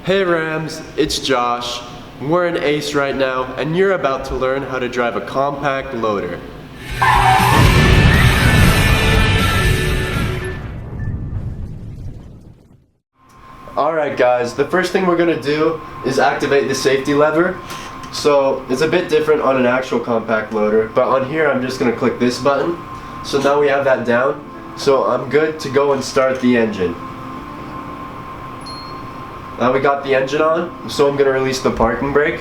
Hey Rams, it's Josh. We're in Ace right now, and you're about to learn how to drive a compact loader. Alright guys, the first thing we're going to do is activate the safety lever. So it's a bit different on an actual compact loader, but on here I'm just going to click this button. So now we have that down, so I'm good to go and start the engine. Now we got the engine on, so I'm going to release the parking brake.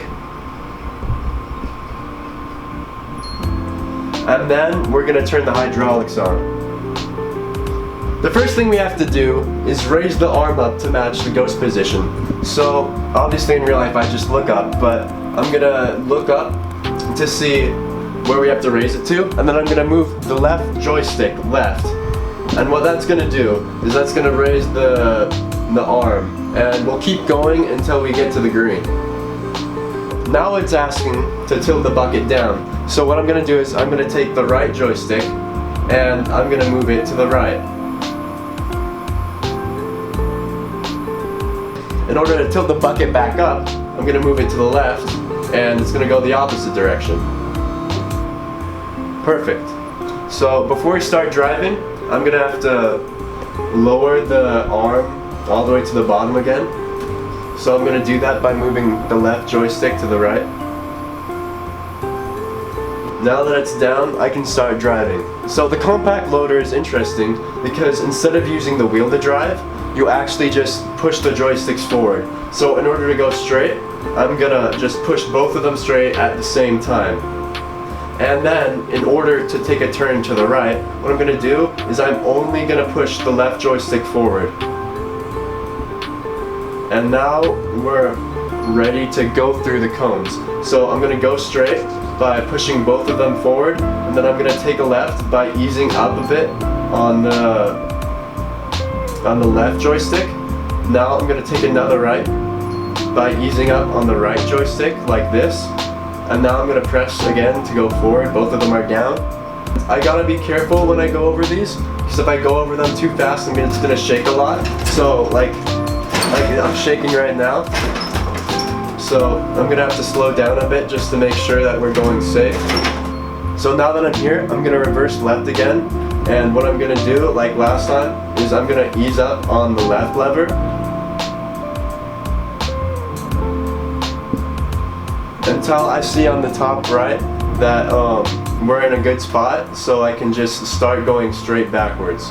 And then we're going to turn the hydraulics on. The first thing we have to do is raise the arm up to match the ghost position. So obviously in real life I just look up, but I'm going to look up to see where we have to raise it to, and then I'm going to move the left joystick left. And what that's going to do is that's going to raise the arm, and we'll keep going until we get to the green. Now it's asking to tilt the bucket down. So what I'm going to do is I'm going to take the right joystick and I'm going to move it to the right. In order to tilt the bucket back up, I'm going to move it to the left, and it's going to go the opposite direction. Perfect. So before we start driving, I'm going to have to lower the arm all the way to the bottom again. So I'm going to do that by moving the left joystick to the right. Now that it's down, I can start driving. So the compact loader is interesting because instead of using the wheel to drive, you actually just push the joysticks forward. So in order to go straight, I'm gonna just push both of them straight at the same time. And then, in order to take a turn to the right, what I'm gonna do is I'm only gonna push the left joystick forward. And now we're ready to go through the cones. So I'm gonna go straight by pushing both of them forward, and then I'm gonna take a left by easing up a bit on the left joystick. Now I'm going to take another right by easing up on the right joystick like this, and now I'm going to press again to go forward. Both of them are down. I gotta be careful when I go over these, because if I go over them too fast, it's going to shake a lot. So like I'm shaking right now, so I'm going to have to slow down a bit just to make sure that we're going safe. So now that I'm here, I'm going to reverse left again. And what I'm going to do, like last time, is I'm going to ease up on the left lever. Until I see on the top right that we're in a good spot, so I can just start going straight backwards.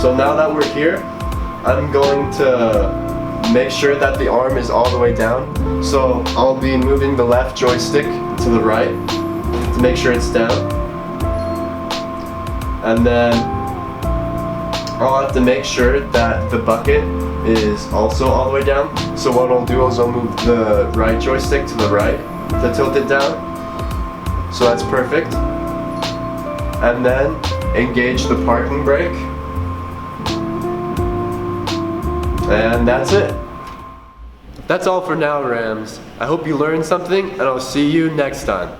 So now that we're here, I'm going to make sure that the arm is all the way down. So I'll be moving the left joystick to the right to make sure it's down. And then I'll have to make sure that the bucket is also all the way down. So what I'll do is I'll move the right joystick to the right to tilt it down. So that's perfect. And then engage the parking brake. And that's it. That's all for now, Rams. I hope you learned something, and I'll see you next time.